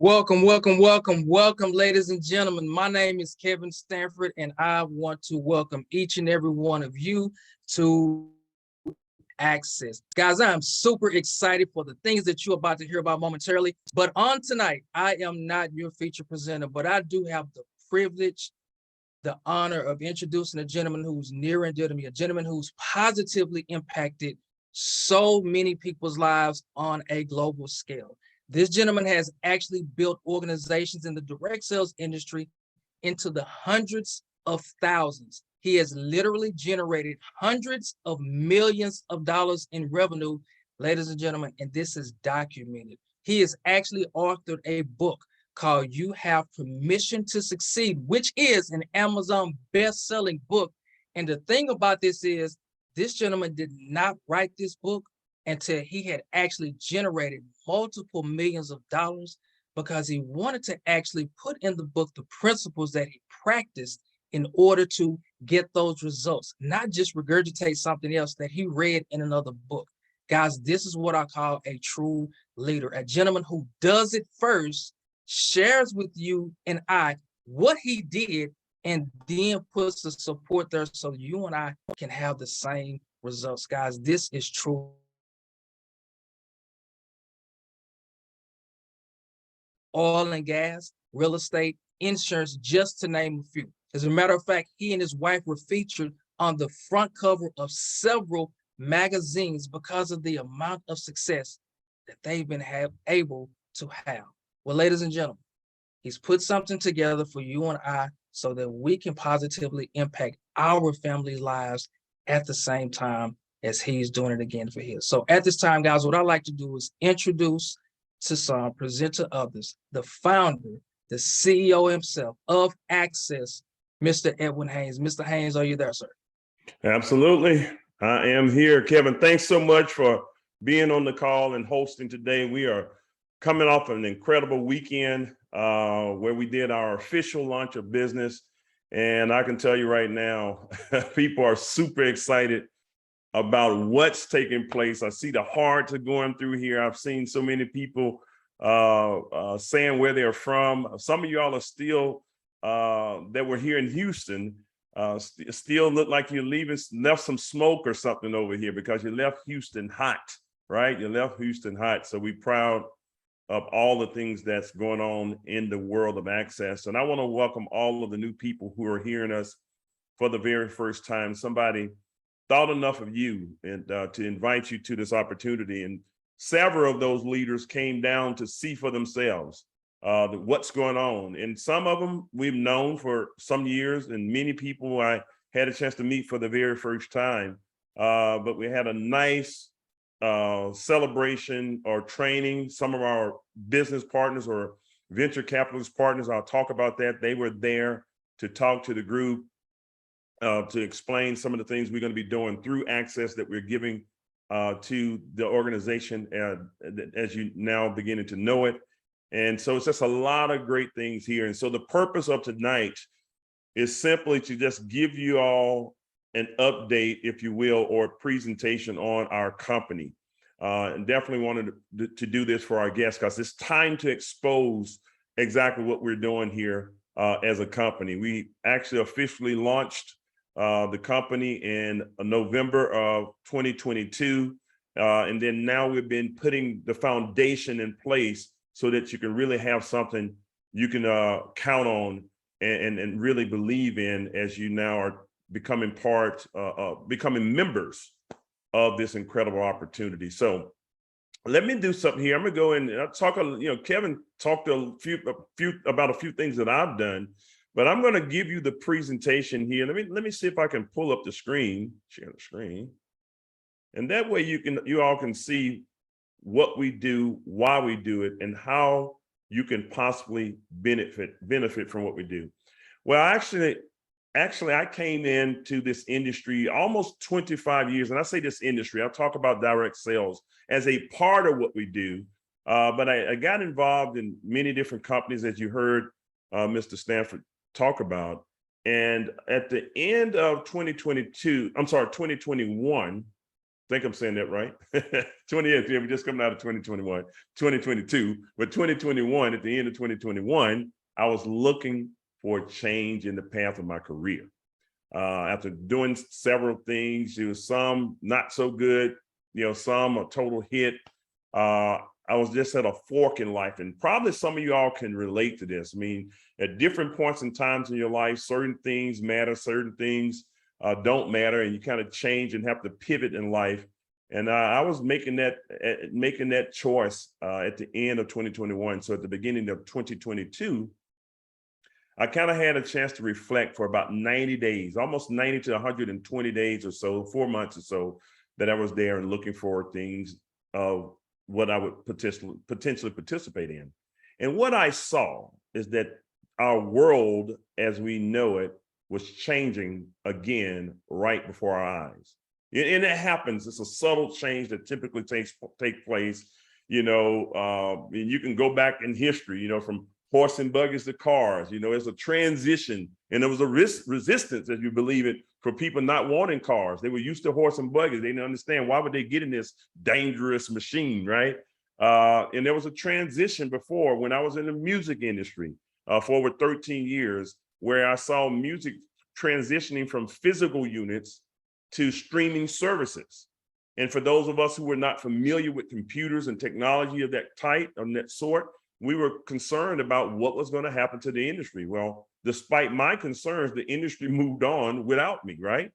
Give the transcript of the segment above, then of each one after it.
Welcome, welcome, welcome, welcome, ladies and gentlemen. My name is Kevin Stanford, and I want to welcome each and every one of you to AXXCESS. Guys, I am super excited for the things that you're about to hear about momentarily. But on tonight, I am not your feature presenter, but I do have the privilege, the honor of introducing a gentleman who's near and dear to me, a gentleman who's positively impacted so many people's lives on a global scale. This gentleman has actually built organizations in the direct sales industry into the hundreds of thousands. He has literally generated hundreds of millions of dollars in revenue, ladies and gentlemen, and this is documented. He has actually authored a book called You Have Permission to Succeed, which is an Amazon best-selling book. And the thing about this is, this gentleman did not write this book until he had actually generated multiple millions of dollars, because he wanted to actually put in the book the principles that he practiced in order to get those results, not just regurgitate something else that he read in another book. Guys, this is what I call a true leader, a gentleman who does it first, shares with you and I what he did, and then puts the support there so you and I can have the same results. Guys, this is true. Oil and gas, real estate, insurance, just to name a few. As a matter of fact, he and his wife were featured on the front cover of several magazines because of the amount of success that they've been able to have. Well, ladies and gentlemen, he's put something together for you and I so that we can positively impact our family lives at the same time as he's doing it again for his. So at this time, guys, what I like to do is introduce to some, present to others, the founder, the CEO himself of AXXCESS, Mr. Edwin Haynes. Mr. Haynes, are you there, sir? Absolutely. I am here. Kevin, thanks so much for being on the call and hosting today. We are coming off an incredible weekend where we did our official launch of business. And I can tell you right now, people are super excited about what's taking place. I see the hearts are going through here. I've seen so many people saying where they're from. Some of y'all are still that were here in Houston, still look like you're left some smoke or something over here because you left Houston hot, right? You left Houston hot. So we're proud of all the things that's going on in the world of AXXCESS. And I want to welcome all of the new people who are hearing us for the very first time. Somebody thought enough of you and to invite you to this opportunity. And several of those leaders came down to see for themselves what's going on. And some of them we've known for some years, and many people I had a chance to meet for the very first time. But we had a nice celebration or training. Some of our business partners or venture capitalist partners, I'll talk about that. They were there to talk to the group, to explain some of the things we're going to be doing through AXXCESS that we're giving to the organization as you now beginning to know it. And so it's just a lot of great things here. And so the purpose of tonight is simply to just give you all an update, if you will, or a presentation on our company. And definitely wanted to do this for our guests because it's time to expose exactly what we're doing here as a company. We actually officially launched the company in November of 2022. And then now we've been putting the foundation in place so that you can really have something you can count on and really believe in as you now are becoming becoming members of this incredible opportunity. So let me do something here. I'm gonna go in and talk, Kevin talked about a few things that I've done, but I'm gonna give you the presentation here. Let me see if I can pull up the screen, share the screen. And that way you all can see what we do, why we do it, and how you can possibly benefit from what we do. Well, actually, I came into this industry almost 25 years, and I say this industry, I'll talk about direct sales as a part of what we do, but I got involved in many different companies, as you heard Mr. Stanford talk about. And at the end of 2021, think I'm saying that right. 20th, yeah, we're just coming out of 2021, 2022, but 2021, at the end of 2021, I was looking for a change in the path of my career. After doing several things, there was some not so good, some a total hit. I was just at a fork in life, and probably some of you all can relate to this. I mean, at different points and times in your life, certain things matter, certain things don't matter, and you kind of change and have to pivot in life. And I was making that choice at the end of 2021. So at the beginning of 2022, I kind of had a chance to reflect for about 90 days, almost 90 to 120 days or so, 4 months or so, that I was there and looking for things of what I would potentially participate in. And what I saw is that our world as we know it was changing again right before our eyes. And it happens. It's a subtle change that typically take place. And you can go back in history, from horse and buggies to cars. It's a transition, and there was a resistance, as you believe it, for people not wanting cars. They were used to horse and buggies. They didn't understand why would they get in this dangerous machine, right? And there was a transition before when I was in the music industry for over 13 years, where I saw music transitioning from physical units to streaming services. And for those of us who were not familiar with computers and technology of that type, of that sort, we were concerned about what was going to happen to the industry. Well, despite my concerns, the industry moved on without me, right?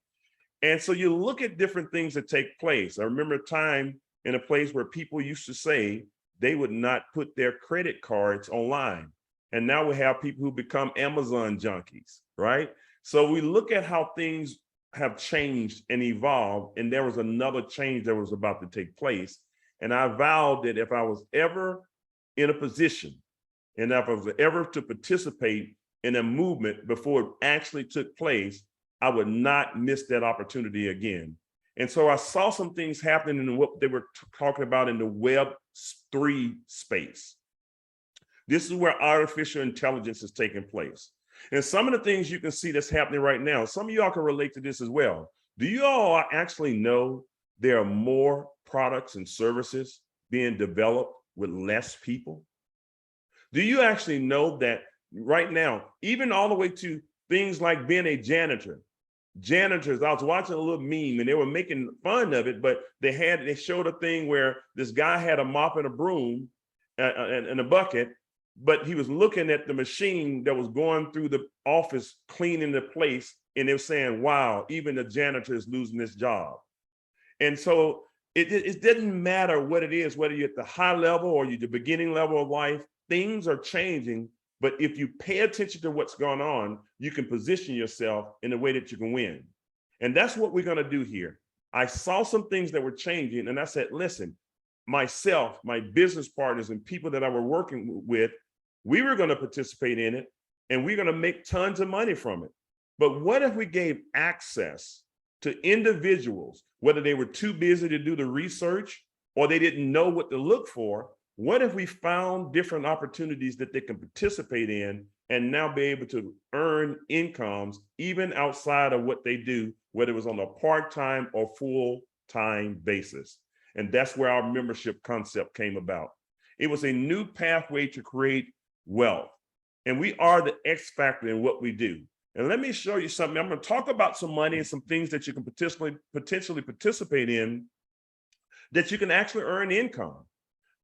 And so you look at different things that take place. I remember a time in a place where people used to say they would not put their credit cards online. And now we have people who become Amazon junkies, right? So we look at how things have changed and evolved, and there was another change that was about to take place. And I vowed that if I was ever in a position, and if I was ever to participate in a movement before it actually took place, I would not miss that opportunity again. And so I saw some things happening in what they were talking about in the Web3 space. This is where artificial intelligence is taking place. And some of the things you can see that's happening right now, some of y'all can relate to this as well. Do you all actually know there are more products and services being developed with less people? Do you actually know that right now, even all the way to things like being a janitor? Janitors, I was watching a little meme and they were making fun of it, but they showed a thing where this guy had a mop and a broom and a bucket, but he was looking at the machine that was going through the office cleaning the place, and they were saying, wow, even the janitor is losing this job. And so it doesn't matter what it is, whether you're at the high level or you're the beginning level of life, things are changing. But if you pay attention to what's going on, you can position yourself in a way that you can win. And that's what we're going to do here. I saw some things that were changing, and I said, listen, myself, my business partners, and people that I were working with, we were going to participate in it, and we're going to make tons of money from it. But what if we gave access to individuals, whether they were too busy to do the research or they didn't know what to look for? What if we found different opportunities that they can participate in and now be able to earn incomes even outside of what they do, whether it was on a part-time or full-time basis? And that's where our membership concept came about. It was a new pathway to create wealth. And we are the X factor in what we do. And let me show you something. I'm going to talk about some money and some things that you can potentially participate in that you can actually earn income.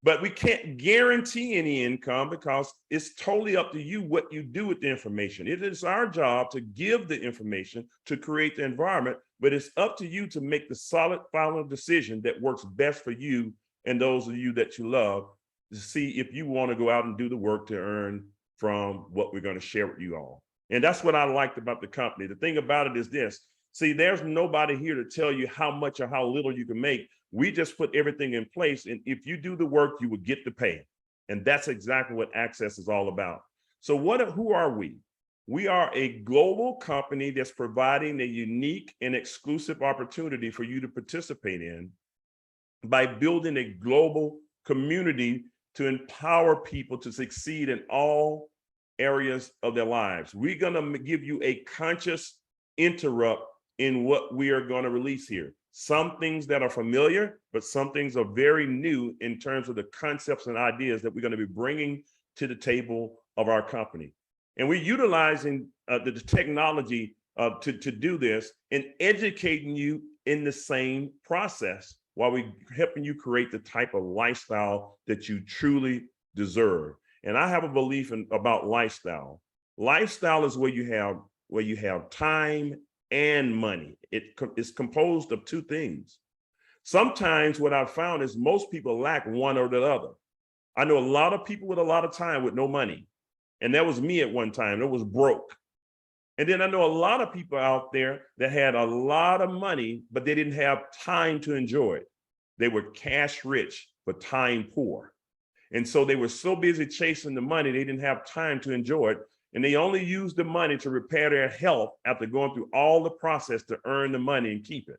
But we can't guarantee any income because it's totally up to you what you do with the information. It is our job to give the information, to create the environment, but it's up to you to make the solid final decision that works best for you and those of you that you love, to see if you want to go out and do the work to earn from what we're going to share with you all. And that's what I liked about the company. The thing about it is this. See, there's nobody here to tell you how much or how little you can make. We just put everything in place. And if you do the work, you will get the pay. And that's exactly what AXXCESS is all about. So who are we? We are a global company that's providing a unique and exclusive opportunity for you to participate in by building a global community to empower people to succeed in all areas of their lives. We're going to give you a conscious interrupt in what we are going to release here. some things that are familiar, but some things are very new in terms of the concepts and ideas that we're going to be bringing to the table of our company. And we're utilizing the technology to do this and educating you in the same process while we're helping you create the type of lifestyle that you truly deserve. And I have a belief about lifestyle. Lifestyle is where you have time and money. It is composed of two things. Sometimes what I've found is most people lack one or the other. I know a lot of people with a lot of time with no money. And that was me at one time. It was broke. And then I know a lot of people out there that had a lot of money, but they didn't have time to enjoy it. They were cash rich, but time poor. And so they were so busy chasing the money, they didn't have time to enjoy it. And they only used the money to repair their health after going through all the process to earn the money and keep it.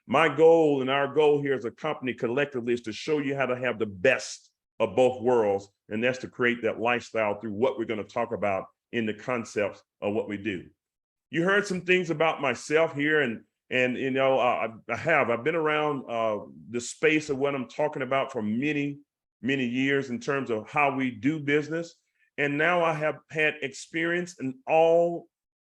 My goal and our goal here as a company collectively is to show you how to have the best of both worlds. And that's to create that lifestyle through what we're going to talk about in the concepts of what we do. You heard some things about myself here, and you know, I've been around the space of what I'm talking about for many years in terms of how we do business. And now I have had experience in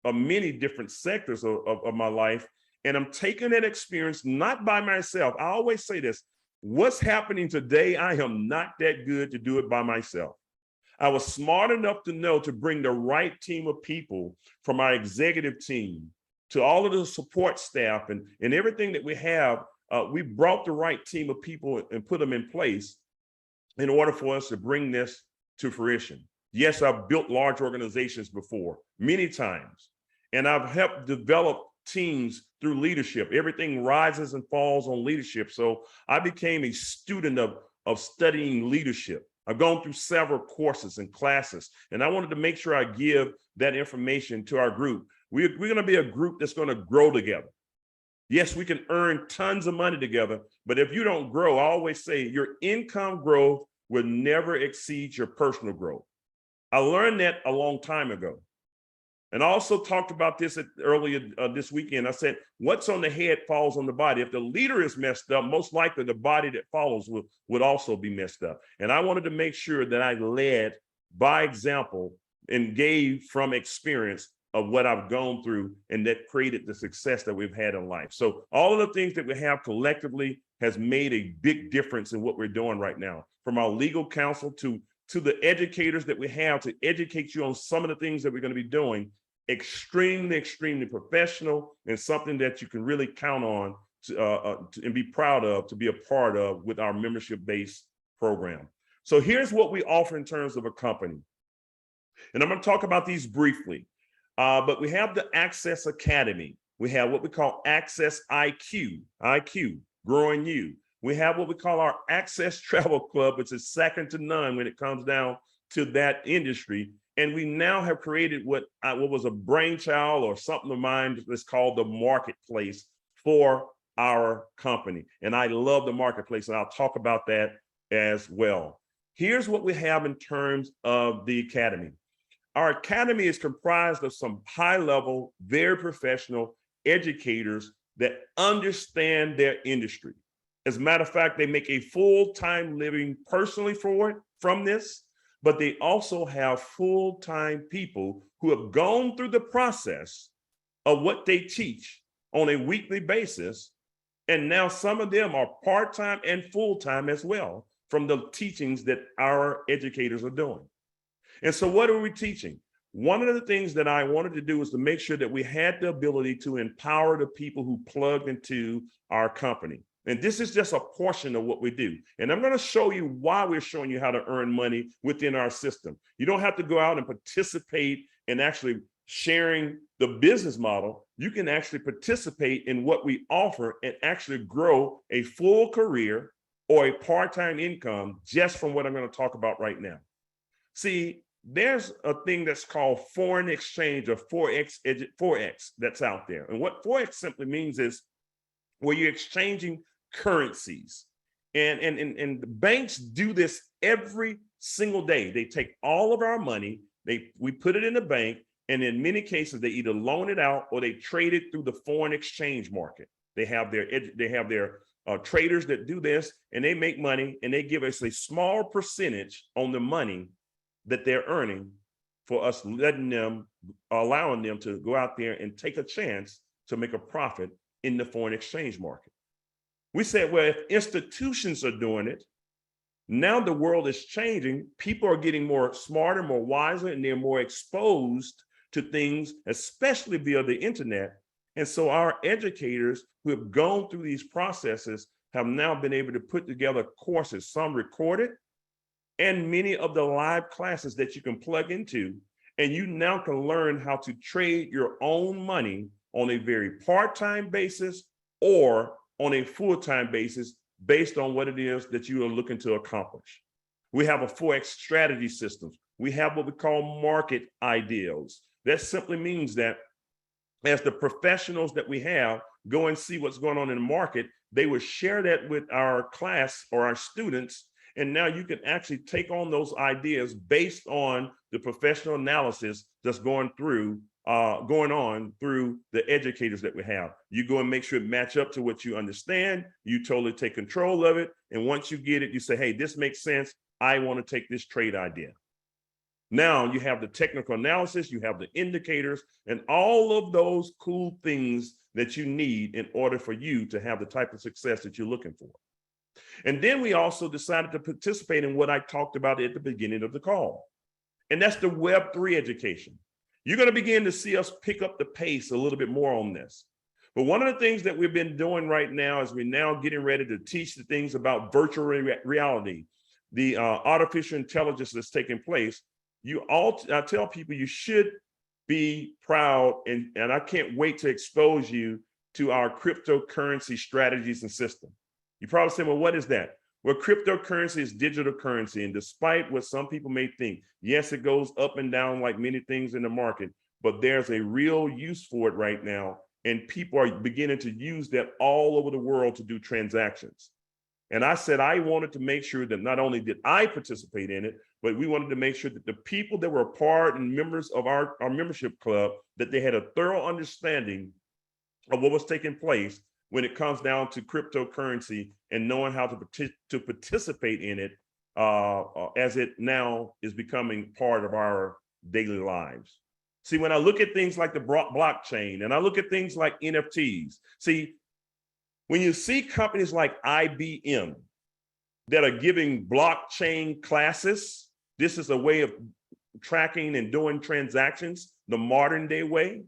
many different sectors of my life. And I'm taking that experience not by myself. I always say this, what's happening today, I am not that good to do it by myself. I was smart enough to know to bring the right team of people from our executive team to all of the support staff and everything that we have. We brought the right team of people and put them in place in order for us to bring this to fruition. Yes, I've built large organizations before, many times, and I've helped develop teams through leadership. Everything rises and falls on leadership. So I became a student of studying leadership. I've gone through several courses and classes, and I wanted to make sure I give that information to our group. We're going to be a group that's going to grow together. Yes, we can earn tons of money together, but if you don't grow, I always say your income growth will never exceed your personal growth. I learned that a long time ago. And I also talked about this earlier this weekend. I said, what's on the head falls on the body. If the leader is messed up, most likely the body that follows would also be messed up. And I wanted to make sure that I led by example and gave from experience of what I've gone through, and that created the success that we've had in life. So all of the things that we have collectively has made a big difference in what we're doing right now, from our legal counsel to the educators that we have to educate you on some of the things that we're going to be doing. Extremely professional, and something that you can really count on and be proud of to be a part of with our membership-based program. So here's what we offer in terms of a company. And I'm going to talk about these briefly, but we have the AXXCESS Academy. We have what we call AXXCESS IQ, growing you. We have what we call our AXXCESS Travel Club, which is second to none when it comes down to that industry. And we now have created what was a brainchild or something of mine that's called the marketplace for our company. And I love the marketplace, and I'll talk about that as well. Here's what we have in terms of the academy. Our academy is comprised of some high-level, very professional educators that understand their industry. As a matter of fact, they make a full-time living personally from this, but they also have full-time people who have gone through the process of what they teach on a weekly basis. And now some of them are part-time and full-time as well from the teachings that our educators are doing. And so what are we teaching? One of the things that I wanted to do was to make sure that we had the ability to empower the people who plugged into our company. And this is just a portion of what we do. And I'm going to show you why we're showing you how to earn money within our system. You don't have to go out and participate in actually sharing the business model. You can actually participate in what we offer and actually grow a full career or a part-time income just from what I'm going to talk about right now. See, there's a thing that's called foreign exchange, or Forex that's out there. And what Forex simply means is where you're exchanging currencies. And the banks do this every single day. They take all of our money, we put it in the bank, and in many cases, they either loan it out or they trade it through the foreign exchange market. They have their traders that do this, and they make money, and they give us a small percentage on the money that they're earning for us allowing them to go out there and take a chance to make a profit in the foreign exchange market. We said, well, if institutions are doing it, now the world is changing. People are getting more smarter, more wiser, and they're more exposed to things, especially via the internet. And so our educators who have gone through these processes have now been able to put together courses, some recorded, and many of the live classes that you can plug into. And you now can learn how to trade your own money on a very part-time basis or on a full-time basis based on what it is that you are looking to accomplish. We have a 4X strategy systems. We have what we call market ideals. That simply means that as the professionals that we have go and see what's going on in the market, they will share that with our class or our students. And now you can actually take on those ideas based on the professional analysis that's going on through the educators that we have. You go and make sure it match up to what you understand. You totally take control of it. And once you get it, you say, hey, this makes sense. I want to take this trade idea. Now you have the technical analysis, you have the indicators, and all of those cool things that you need in order for you to have the type of success that you're looking for. And then we also decided to participate in what I talked about at the beginning of the call. And that's the Web3 education. You're going to begin to see us pick up the pace a little bit more on this. But one of the things that we've been doing right now is we're now getting ready to teach the things about virtual reality, the artificial intelligence that's taking place. I tell people you should be proud, and I can't wait to expose you to our cryptocurrency strategies and system. You probably say, well, what is that? Well, cryptocurrency is digital currency. And despite what some people may think, yes, it goes up and down like many things in the market, but there's a real use for it right now. And people are beginning to use that all over the world to do transactions. And I said, I wanted to make sure that not only did I participate in it, but we wanted to make sure that the people that were a part and members of our membership club, that they had a thorough understanding of what was taking place when it comes down to cryptocurrency and knowing how to participate in it as it now is becoming part of our daily lives. See, when I look at things like the blockchain and I look at things like NFTs, see, when you see companies like IBM that are giving blockchain classes, this is a way of tracking and doing transactions the modern day way.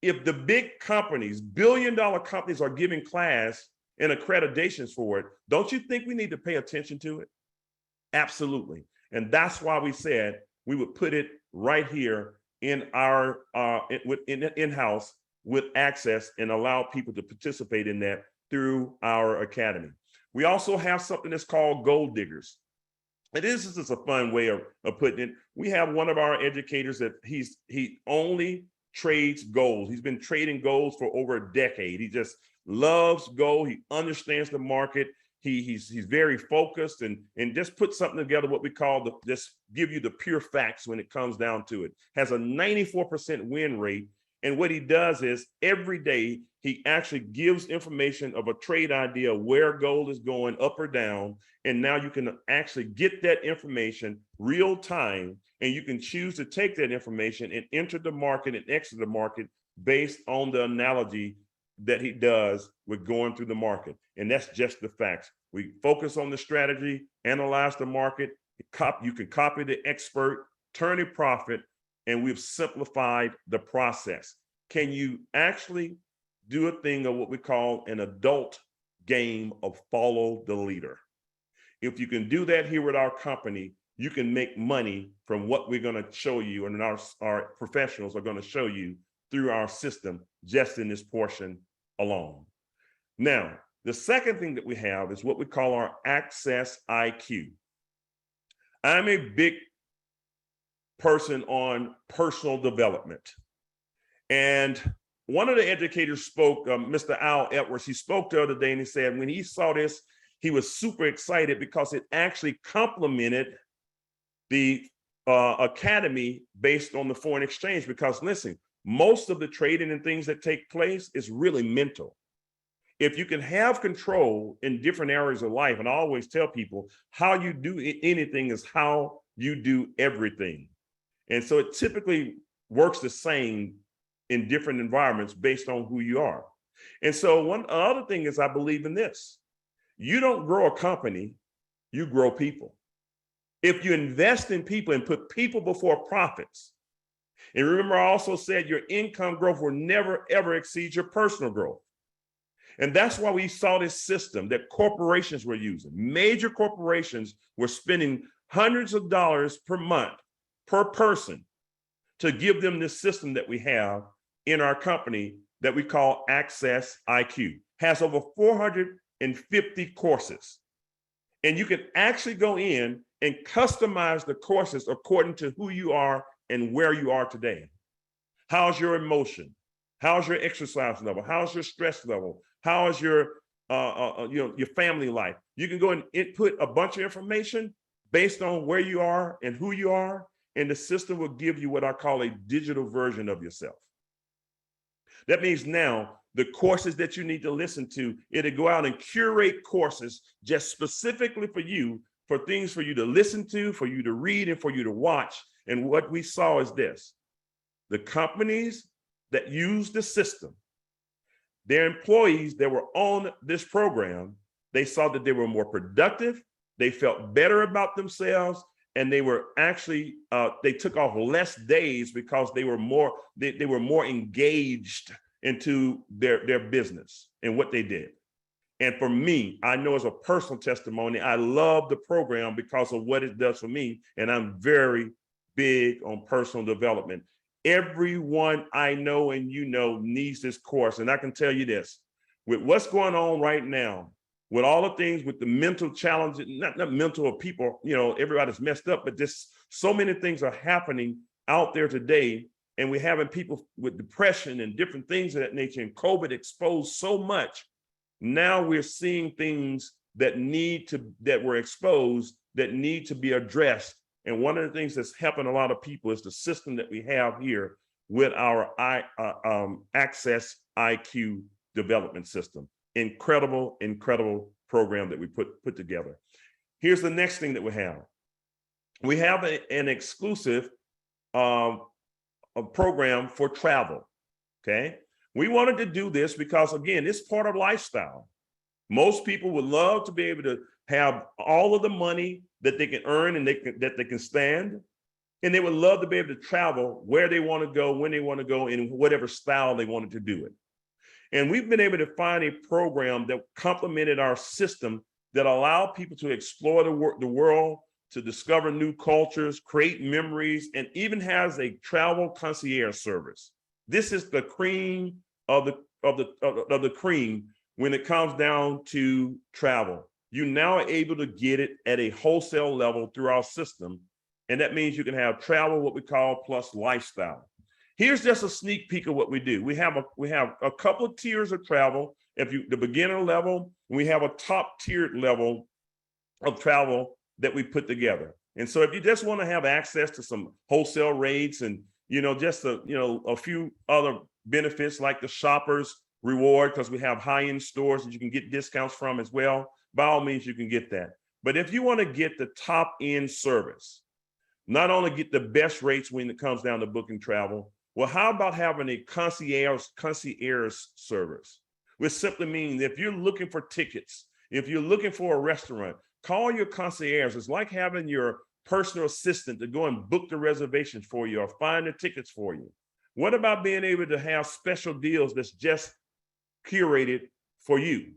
If the big companies, billion-dollar companies are giving class and accreditations for it, don't you think we need to pay attention to it? Absolutely. And that's why we said we would put it right here in our in-house with AXXCESS and allow people to participate in that through our academy. We also have something that's called Gold Diggers. And this is just a fun way of putting it. We have one of our educators that he only trades gold. He's been trading gold for over a decade. He just loves gold. He understands the market. He's very focused and just put something together, what we call just give you the pure facts when it comes down to it. Has a 94% win rate. And what he does is every day he actually gives information of a trade idea, where gold is going up or down. And now you can actually get that information real time, and you can choose to take that information and enter the market and exit the market based on the analogy that he does with going through the market. And that's just the facts. We focus on the strategy, analyze the market, you can copy the expert, turn a profit, and we've simplified the process. Can you actually do a thing of what we call an adult game of follow the leader? If you can do that here with our company, you can make money from what we're going to show you, and our professionals are going to show you through our system just in this portion alone. Now, the second thing that we have is what we call our AXXCESS IQ. I'm a big person on personal development. And one of the educators spoke, Mr. Al Edwards, he spoke the other day and he said when he saw this, he was super excited because it actually complemented the academy based on the foreign exchange. Because listen, most of the trading and things that take place is really mental. if you can have control in different areas of life, and I always tell people, how you do anything is how you do everything. And so it typically works the same in different environments based on who you are. And so one other thing is, I believe in this. You don't grow a company, you grow people. If you invest in people and put people before profits, and remember, I also said your income growth will never, ever exceed your personal growth. And that's why we saw this system that corporations were using. Major corporations were spending hundreds of dollars per month per person to give them this system that we have in our company that we call AXXCESS IQ. Has over 450 courses. And you can actually go in and customize the courses according to who you are and where you are today. How's your emotion? How's your exercise level? How's your stress level? How is your your family life? You can go and input a bunch of information based on where you are and who you are, and the system will give you what I call a digital version of yourself. That means now the courses that you need to listen to, it'll go out and curate courses just specifically for you, for things for you to listen to, for you to read, and for you to watch. And what we saw is this: the companies that use the system, their employees that were on this program, they saw that they were more productive, they felt better about themselves, and they were actually, they took off less days because they were more, they were more engaged into their business and what they did. And for me, I know as a personal testimony, I love the program because of what it does for me. And I'm very big on personal development. Everyone I know and you know needs this course. And I can tell you this, with what's going on right now, with all the things, with the mental challenges, not mental of people, you know, everybody's messed up, but just so many things are happening out there today. And we're having people with depression and different things of that nature, and COVID exposed so much. Now we're seeing things that were exposed that need to be addressed. And one of the things that's helping a lot of people is the system that we have here with our AXXCESS IQ development system. Incredible, incredible program that we put together. Here's the next thing that we have. We have an exclusive program for travel, okay? We wanted to do this because, again, it's part of lifestyle. Most people would love to be able to have all of the money that they can earn and that they can stand. And they would love to be able to travel where they want to go, when they want to go, in whatever style they wanted to do it. And we've been able to find a program that complemented our system that allowed people to explore the world, to discover new cultures, create memories, and even has a travel concierge service. This is the cream of the cream when it comes down to travel. You now are able to get it at a wholesale level through our system. And that means you can have travel, what we call, plus lifestyle. Here's just a sneak peek of what we do. We have a couple of tiers of travel. The beginner level, we have a top tiered level of travel that we put together. And so if you just want to have access to some wholesale rates and, just a few other benefits like the shoppers reward, because we have high-end stores that you can get discounts from as well, by all means, you can get that. But if you want to get the top end service, not only get the best rates when it comes down to booking travel, well, how about having a concierge service? Which simply means if you're looking for tickets, if you're looking for a restaurant, call your concierge. It's like having your personal assistant to go and book the reservations for you or find the tickets for you. What about being able to have special deals that's just curated for you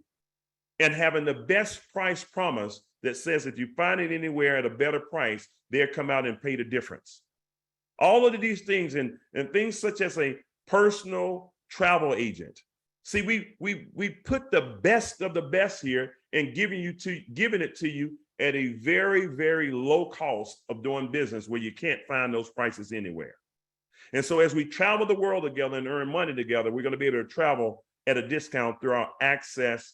and having the best price promise that says if you find it anywhere at a better price, they'll come out and pay the difference. All of these things and things such as a personal travel agent. See, we put the best of the best here and giving it to you at a very, very low cost of doing business where you can't find those prices anywhere. And so as we travel the world together and earn money together, we're going to be able to travel at a discount through our AXXCESS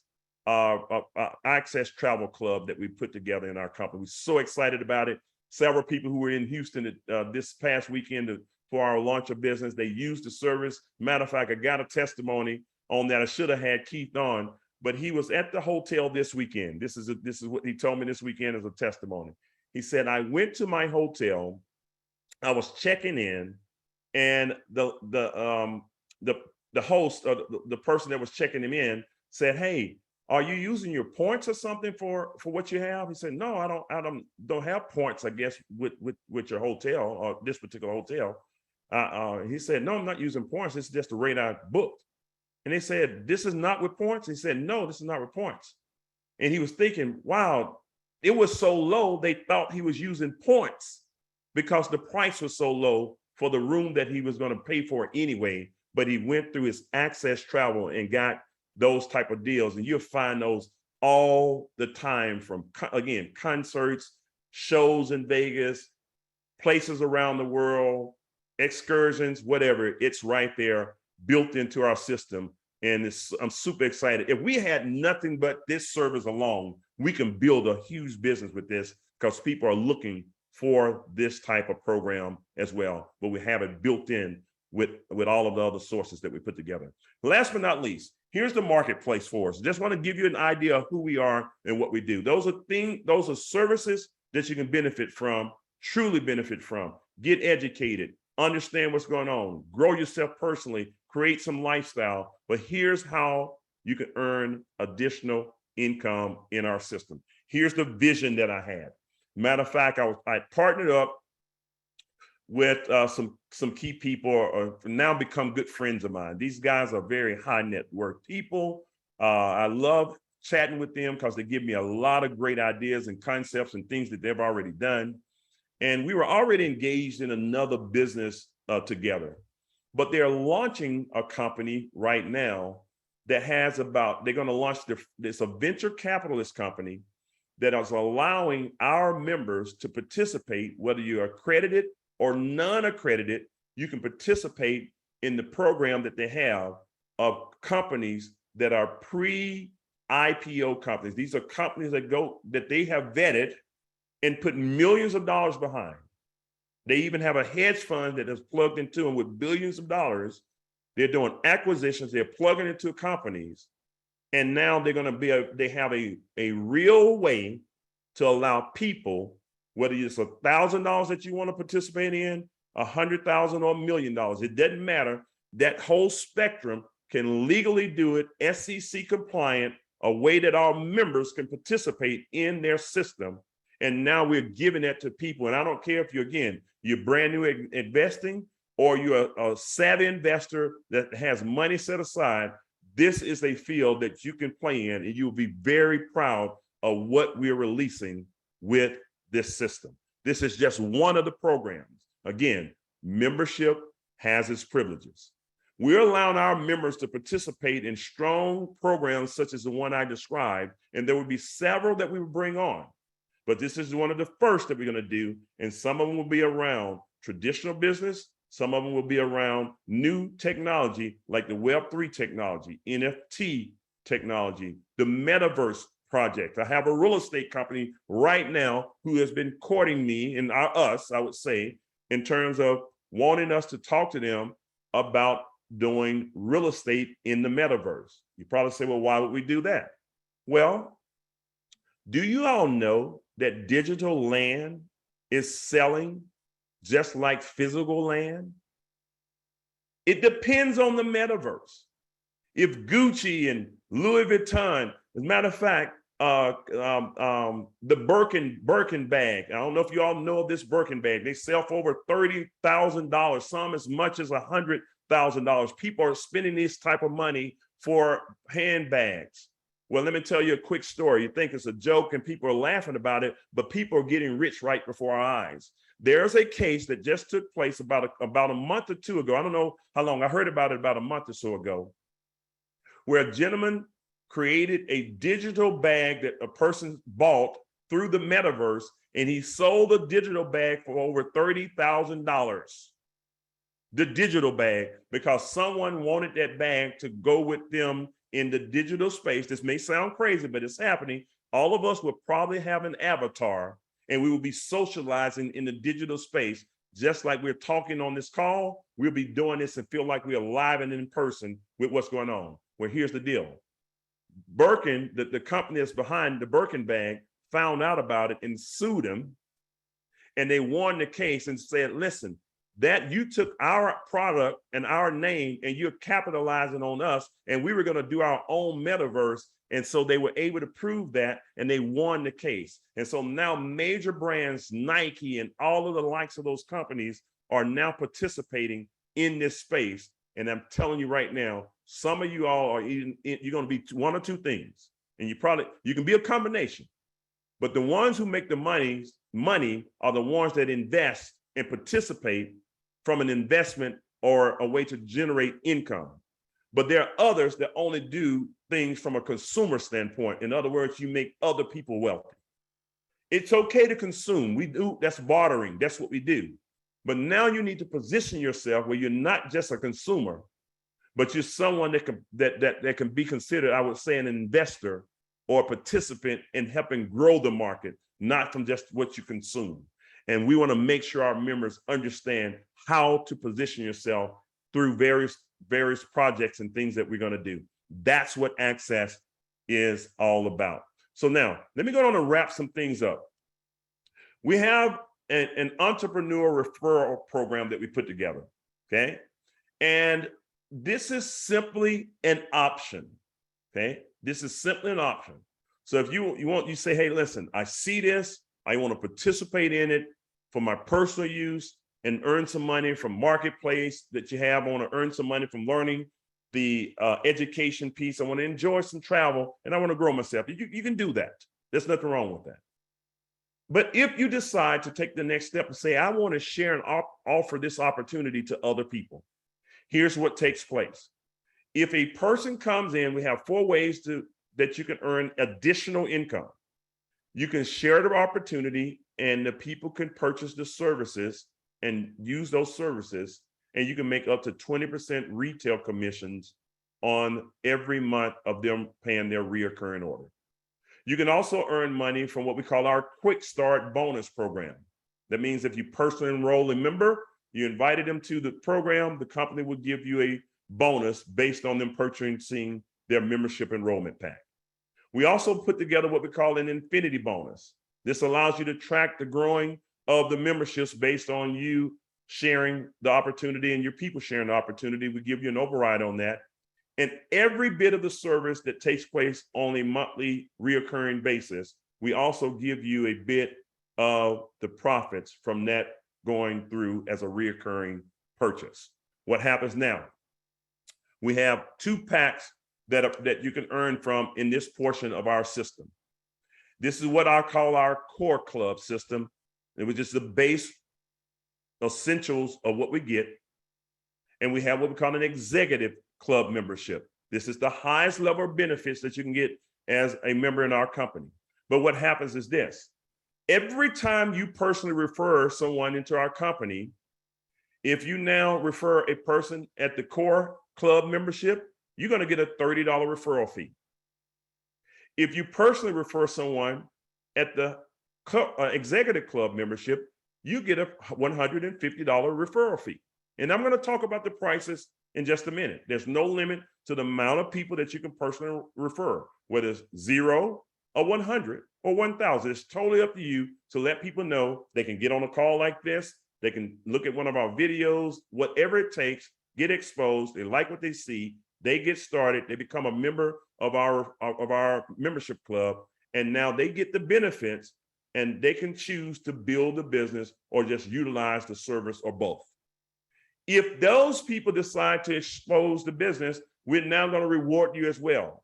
Travel Club that we put together in our company. We're so excited about it. Several people who were in Houston this past weekend for our launch of business, they used the service. Matter of fact, I got a testimony on that. I should have had Keith on, but he was at the hotel this weekend. This is what he told me this weekend as a testimony. He said, I went to my hotel, I was checking in, and the host, or the person that was checking him in, said, hey, are you using your points or something for what you have? He said, no, I don't have points, I guess, with your hotel, or this particular hotel. He said, no, I'm not using points. It's just the rate I booked. And they said, this is not with points? He said, no, this is not with points. And he was thinking, wow, it was so low, they thought he was using points because the price was so low for the room that he was going to pay for anyway. But he went through his AXXCESS travel and got those type of deals. And you'll find those all the time from, again, concerts, shows in Vegas, places around the world, excursions, whatever. It's right there, built into our system. And I'm super excited. If we had nothing but this service alone, we can build a huge business with this because people are looking for this type of program as well. But we have it built in with all of the other sources that we put together. Last but not least, here's the marketplace for us. Just want to give you an idea of who we are and what we do. Those are services that you can benefit from, truly benefit from. Get educated, understand what's going on, grow yourself personally, create some lifestyle. But here's how you can earn additional income in our system. Here's the vision that I had. Matter of fact, I partnered up with some key people, or now become good friends of mine. These guys are very high net worth people. I love chatting with them because they give me a lot of great ideas and concepts and things that they've already done. And we were already engaged in another business together, but they're launching a company right now that has they're going to launch this a venture capitalist company that is allowing our members to participate, whether you're accredited or non-accredited. You can participate in the program that they have of companies that are pre-IPO companies. These are companies that they have vetted and put millions of dollars behind. They even have a hedge fund that is plugged into them with billions of dollars. They're doing acquisitions, they're plugging into companies. And now they're going to they have a real way to allow people, whether it's $1,000 that you want to participate in, $100,000 or $1 million, it doesn't matter. That whole spectrum can legally do it, SEC compliant, a way that our members can participate in their system. And now we're giving that to people. And I don't care if you're brand new investing, or you're a savvy investor that has money set aside. This is a field that you can play in, and you'll be very proud of what we're releasing with this system. This is just one of the programs. Again, membership has its privileges. We're allowing our members to participate in strong programs such as the one I described, and there will be several that we will bring on. But this is one of the first that we're going to do, and some of them will be around traditional business. Some of them will be around new technology like the Web3 technology, NFT technology, the metaverse project. I have a real estate company right now who has been courting me, and us, I would say, in terms of wanting us to talk to them about doing real estate in the metaverse. You probably say, well, why would we do that? Well, do you all know that digital land is selling just like physical land? It depends on the metaverse. If Gucci and Louis Vuitton, as a matter of fact, the Birkin bag, I don't know if you all know of this Birkin bag, they sell for over $30,000, some as much as $100,000. People are spending this type of money for handbags. Well, let me tell you a quick story. You think it's a joke and people are laughing about it, but people are getting rich right before our eyes. There's a case that just took place about a month or two ago. I don't know how long. I heard about it about a month or so ago, where a gentleman created a digital bag that a person bought through the metaverse, and he sold the digital bag for over $30,000. The digital bag, because someone wanted that bag to go with them in the digital space. This may sound crazy, but it's happening. All of us will probably have an avatar, and we will be socializing in the digital space. Just like we're talking on this call, we'll be doing this and feel like we're live and in person with what's going on. Well, here's the deal. Birkin, the company that's behind the Birkin bag, found out about it and sued him. And they won the case and said, listen, that you took our product and our name and you're capitalizing on us, and we were going to do our own metaverse. And so they were able to prove that, and they won the case. And so now major brands, Nike and all of the likes of those companies, are now participating in this space. And I'm telling you right now, some of you all are you're going to be one or two things, and you can be a combination, but the ones who make the money are the ones that invest and participate from an investment or a way to generate income. But there are others that only do things from a consumer standpoint. In other words, you make other people wealthy. It's okay to consume. We do, that's bartering. That's what we do. But now you need to position yourself where you're not just a consumer, but you're someone that can be considered, I would say, an investor or a participant in helping grow the market, not from just what you consume. And we want to make sure our members understand how to position yourself through various projects and things that we're going to do. That's what AXXCESS is all about. So now let me go on and wrap some things up. We have an entrepreneur referral program that we put together, okay? And this is simply an option, okay? This is simply an option. So if you say, hey, listen, I see this, I want to participate in it for my personal use and earn some money from marketplace that you have. I want to earn some money from learning the education piece. I want to enjoy some travel, and I want to grow myself. You can do that. There's nothing wrong with that. But if you decide to take the next step and say, I want to share and offer this opportunity to other people, here's what takes place. If a person comes in, we have 4 ways that you can earn additional income. You can share the opportunity, and the people can purchase the services and use those services, and you can make up to 20% retail commissions on every month of them paying their reoccurring order. You can also earn money from what we call our Quick Start bonus program. That means if you personally enroll a member, you invited them to the program, the company will give you a bonus based on them purchasing their membership enrollment pack. We also put together what we call an infinity bonus. This allows you to track the growing of the memberships based on you sharing the opportunity and your people sharing the opportunity. We give you an override on that. And every bit of the service that takes place on a monthly reoccurring basis, we also give you a bit of the profits from that going through as a reoccurring purchase. What happens now? We have 2 packs that you can earn from in this portion of our system. This is what I call our core club system. It was just the base essentials of what we get. And we have what we call an executive club membership. This is the highest level of benefits that you can get as a member in our company. But what happens is this: every time you personally refer someone into our company, if you now refer a person at the core club membership, you're going to get a $30 referral fee. If you personally refer someone at the executive club membership, you get a $150 referral fee. And I'm going to talk about the prices in just a minute. There's no limit to the amount of people that you can personally refer, whether it's 0 or 100 or 1,000. It's totally up to you to let people know they can get on a call like this. They can look at one of our videos, whatever it takes, get exposed. They like what they see. They get started. They become a member of our membership club. And now they get the benefits, and they can choose to build a business or just utilize the service or both. If those people decide to expose the business, we're now going to reward you as well.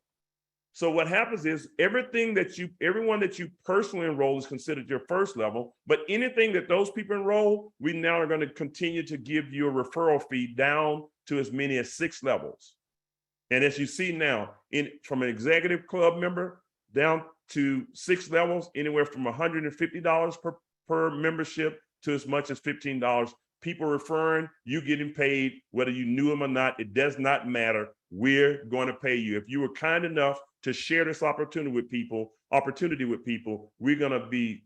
So what happens is everyone that you personally enroll is considered your first level, but anything that those people enroll, we now are going to continue to give you a referral fee down to as many as 6 levels. And as you see now, from an executive club member down to 6 levels, anywhere from $150 per membership to as much as $15. People referring, you getting paid, whether you knew them or not, it does not matter. We're going to pay you. If you were kind enough to share this opportunity with people, we're going to be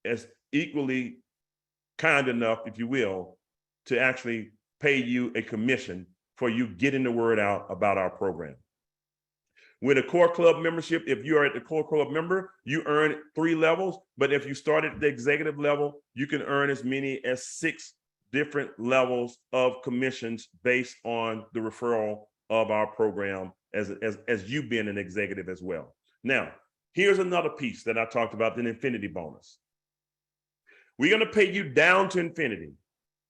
as equally kind enough, if you will, to actually pay you a commission for you getting the word out about our program. With a core club membership, if you are at the core club member, you earn 3 levels. But if you start at the executive level, you can earn as many as 6 different levels of commissions based on the referral of our program as you being an executive as well. Now, here's another piece that I talked about, the infinity bonus. We're going to pay you down to infinity.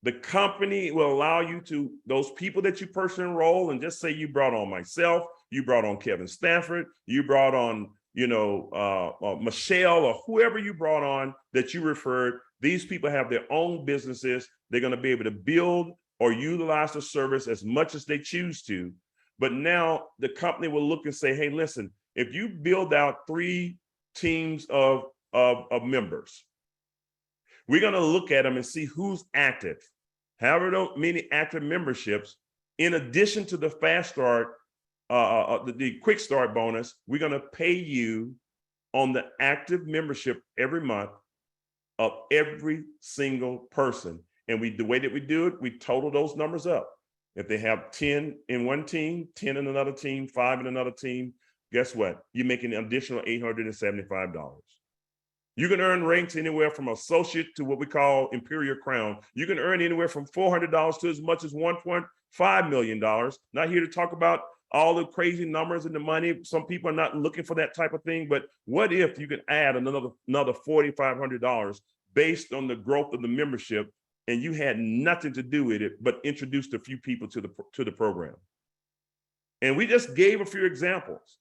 The company will allow you to, those people that you personally enroll, and just say you brought on myself, you brought on Kevin Stanford, you brought on, Michelle, or whoever you brought on that you referred. These people have their own businesses. They're going to be able to build or utilize the service as much as they choose to. But now the company will look and say, hey, listen, if you build out 3 teams of members, we're going to look at them and see who's active. However many active memberships, in addition to the fast start, the quick start bonus, we're going to pay you on the active membership every month of every single person. And the way that we do it, we total those numbers up. If they have 10 in one team, 10 in another team, 5 in another team, guess what? You're making an additional $875. You can earn ranks anywhere from associate to what we call Imperial Crown. You can earn anywhere from $400 to as much as $1.5 million. Not here to talk about all the crazy numbers and the money. Some people are not looking for that type of thing, but what if you could add another $4,500 based on the growth of the membership, and you had nothing to do with it, but introduced a few people to the program? And we just gave a few examples.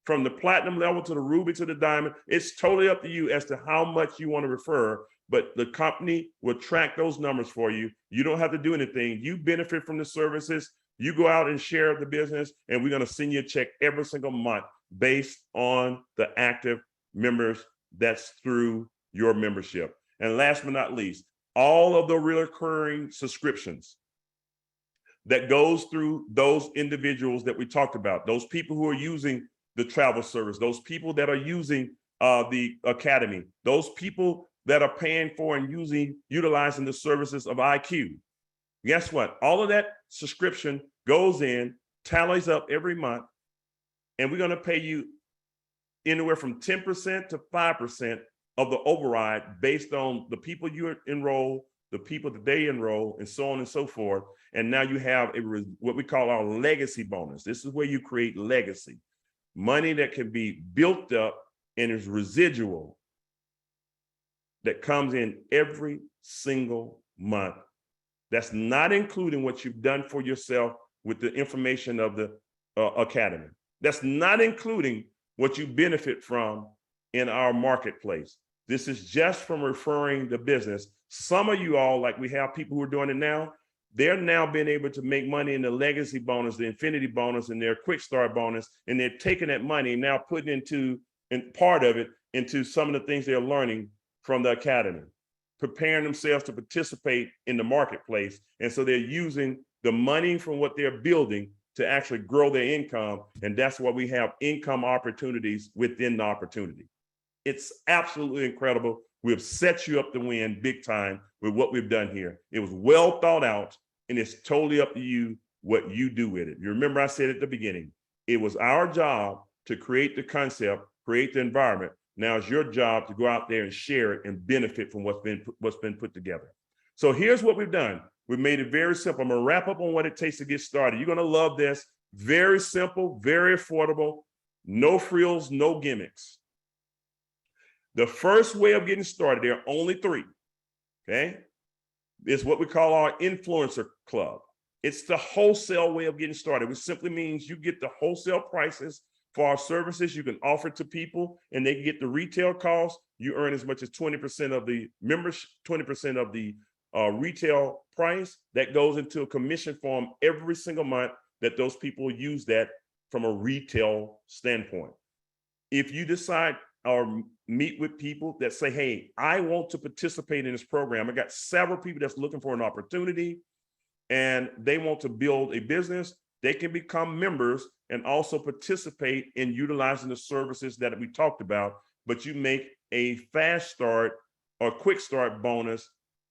From the platinum level to the ruby to the diamond, it's totally up to you as to how much you want to refer, but the company will track those numbers for you. You don't have to do anything. You benefit from the services. You go out and share the business, and we're going to send you a check every single month based on the active members that's through your membership. And last but not least, all of the recurring subscriptions that goes through those individuals that we talked about, those people who are using the travel service, those people that are using the academy, those people that are paying for and utilizing the services of IQ. Guess what? All of that subscription goes in, tallies up every month, and we're going to pay you anywhere from 10% to 5% of the override based on the people you enroll, the people that they enroll, and so on and so forth. And now you have what we call our legacy bonus. This is where you create legacy. Money that can be built up and is residual that comes in every single month. That's not including what you've done for yourself with the information of the academy. That's not including what you benefit from in our marketplace. This is just from referring the business. Some of you all, like we have people who are doing it now, they're now being able to make money in the legacy bonus, the infinity bonus, and their quick start bonus, and they're taking that money and now putting part of it into some of the things they're learning from the academy, preparing themselves to participate in the marketplace. And so they're using the money from what they're building to actually grow their income. And that's why we have income opportunities within the opportunity. It's absolutely incredible. We've set you up to win big time with what we've done here. It was well thought out, and it's totally up to you what you do with it. You remember I said at the beginning, it was our job to create the concept, create the environment. Now it's your job to go out there and share it and benefit from what's been put together. So here's what we've done. We've made it very simple. I'm gonna wrap up on what it takes to get started. You're gonna love this. Very simple, very affordable, no frills, no gimmicks. The first way of getting started, there are only 3, okay? It's what we call our influencer club. It's the wholesale way of getting started, which simply means you get the wholesale prices for our services. You can offer to people and they can get the retail cost. You earn as much as 20% of the membership, 20% of the retail price. That goes into a commission form every single month that those people use that from a retail standpoint. If you decide or meet with people that say, hey, I want to participate in this program. I got several people that's looking for an opportunity and they want to build a business, they can become members and also participate in utilizing the services that we talked about, but you make a fast start or quick start bonus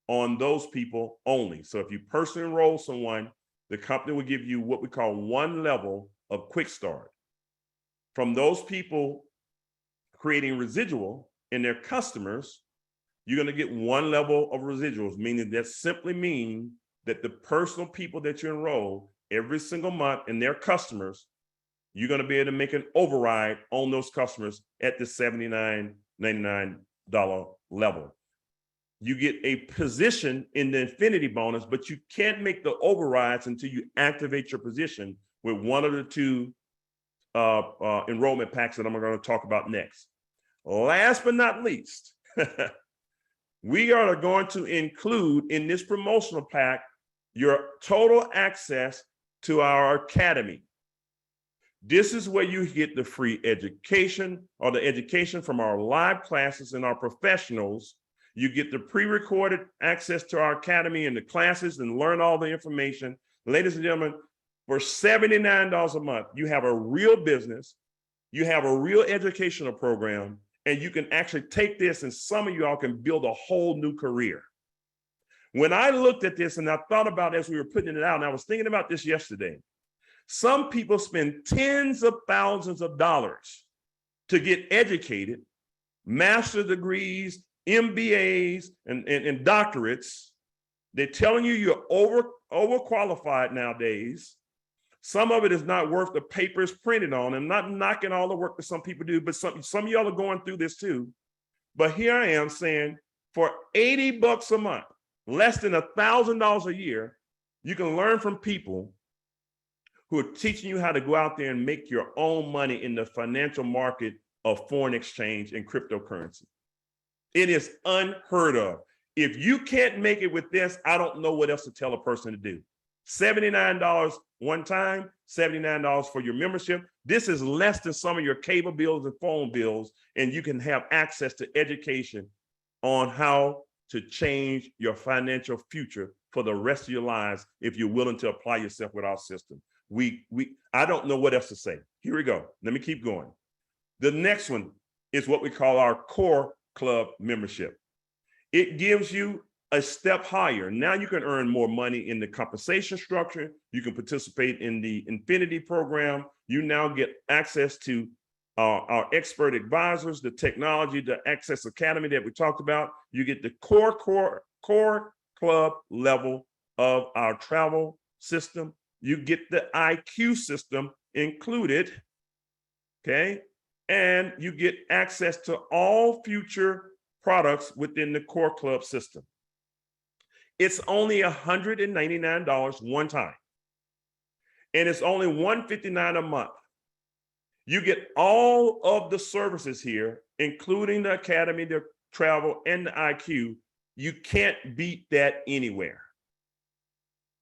on those people only. So if you personally enroll someone, the company will give you what we call 1 level of quick start. from those people creating residual in their customers, you're going to get one level of residuals, meaning that simply means that the personal people that you enroll every single month and their customers, you're going to be able to make an override on those customers at the $79.99 level. You get a position in the infinity bonus, but you can't make the overrides until you activate your position with one of the two enrollment packs that I'm going to talk about next. Last but not least, we are going to include in this promotional pack your total access to our academy. This is where you get the free education or the education from our live classes and our professionals. You get the pre-recorded access to our academy and the classes and learn all the information. Ladies and gentlemen, for $79 a month, you have a real business, you have a real educational program, and you can actually take this and some of y'all can build a whole new career. When I looked at this and I thought about it as we were putting it out, and I was thinking about this yesterday, some people spend tens of thousands of dollars to get educated, master's degrees, MBAs, and doctorates. They're telling you you're overqualified nowadays. Some of it is not worth the paper it's printed on. I'm not knocking all the work that some people do, but some of y'all are going through this too. But here I am saying for $80 a month, less than $1,000 a year, you can learn from people who are teaching you how to go out there and make your own money in the financial market of foreign exchange and cryptocurrency. It is unheard of. If you can't make it with this, I don't know what else to tell a person to do. $79 one time, $79 for your membership. This is less than some of your cable bills and phone bills, and you can have access to education on how to change your financial future for the rest of your lives if you're willing to apply yourself with our system. I don't know what else to say. Here we go. Let me keep going. The next one is what we call our core club membership. It gives you a step higher. Now you can earn more money in the compensation structure. You can participate in the Infinity program. You now get access to our expert advisors, the technology, the AXXCESS Academy that we talked about. You get the core club level of our travel system. You get the IQ system included, okay? And you get access to all future products within the core club system. It's only $199 one time. And it's only $159 a month. You get all of the services here, including the academy, the travel, and the IQ. You can't beat that anywhere.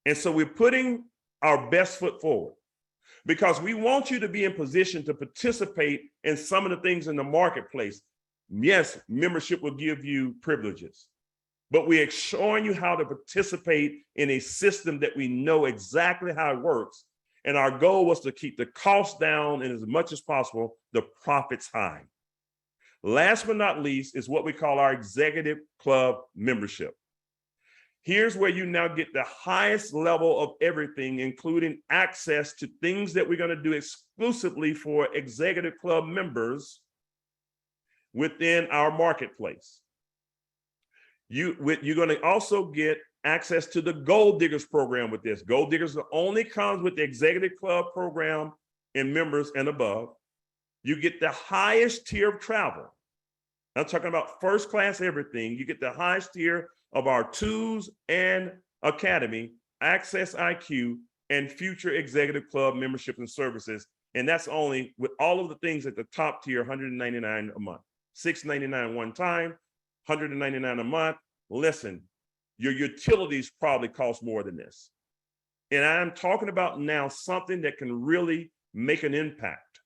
And so we're putting our best foot forward because we want you to be in position to participate in some of the things in the marketplace. Yes, membership will give you privileges, but we're showing you how to participate in a system that we know exactly how it works. And our goal was to keep the costs down and as much as possible, the profits high. Last but not least is what we call our executive club membership. Here's where you now get the highest level of everything, including access to things that we're going to do exclusively for executive club members within our marketplace. You're going to also get access to the Gold Diggers program with this. Gold Diggers only comes with the executive club program and members and above. You get the highest tier of travel. I'm talking about first class everything. You get the highest tier of our tools and academy, AXXCESS IQ, and future executive club membership and services. And that's only with all of the things at the top tier, $199 a month, $699 one time, $199 a month. Listen, your utilities probably cost more than this. And I'm talking about now something that can really make an impact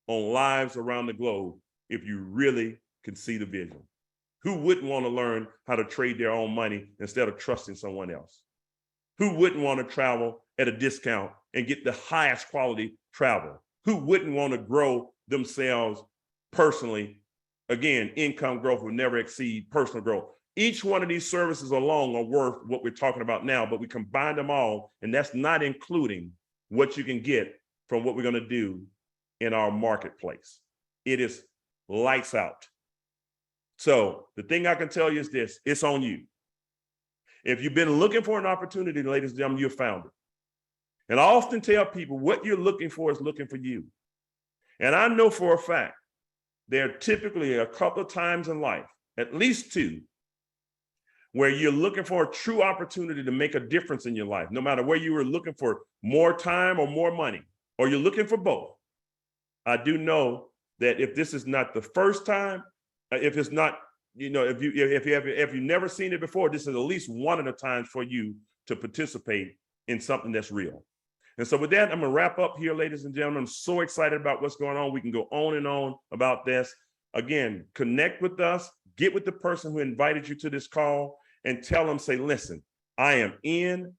on lives around the globe if you really can see the vision. Who wouldn't want to learn how to trade their own money instead of trusting someone else? Who wouldn't want to travel at a discount and get the highest quality travel? Who wouldn't want to grow themselves personally? Again, income growth will never exceed personal growth. Each one of these services alone are worth what we're talking about now, but we combine them all, and that's not including what you can get from what we're going to do in our marketplace. It is lights out. So the thing I can tell you is this, it's on you. If you've been looking for an opportunity, ladies and gentlemen, you found it. And I often tell people what you're looking for is looking for you. And I know for a fact, there are typically a couple of times in life, at least two, where you're looking for a true opportunity to make a difference in your life, no matter where you were looking for more time or more money, or you're looking for both. I do know that if this is not the first time, if it's not, you know, if you've never seen it before, this is at least one of the times for you to participate in something that's real. And so with that, I'm gonna wrap up here, ladies and gentlemen. I'm so excited about what's going on. We can go on and on about this. Again, connect with us, get with the person who invited you to this call and tell them, say, listen, I am in,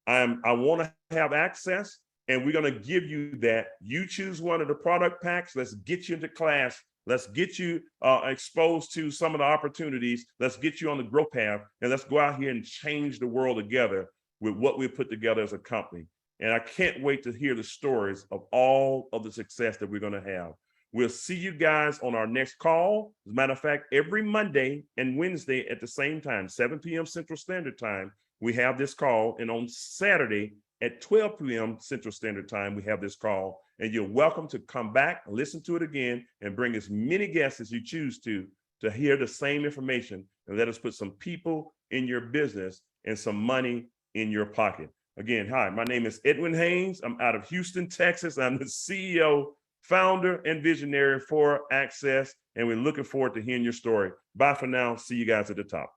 I wanna have access, and we're gonna give you that. You choose one of the product packs, let's get you into class, let's get you exposed to some of the opportunities, let's get you on the growth path, and let's go out here and change the world together with what we've put together as a company. And I can't wait to hear the stories of all of the success that we're gonna have. We'll see you guys on our next call. As a matter of fact, every Monday and Wednesday at the same time, 7 p.m. Central Standard Time, we have this call. And on Saturday at 12 p.m. Central Standard Time, we have this call. And you're welcome to come back, listen to it again, and bring as many guests as you choose to hear the same information and let us put some people in your business and some money in your pocket. Again, hi, my name is Edwin Haynes. I'm out of Houston, Texas. I'm the CEO, founder, and visionary for AXXCESS, and we're looking forward to hearing your story. Bye for now. See you guys at the top.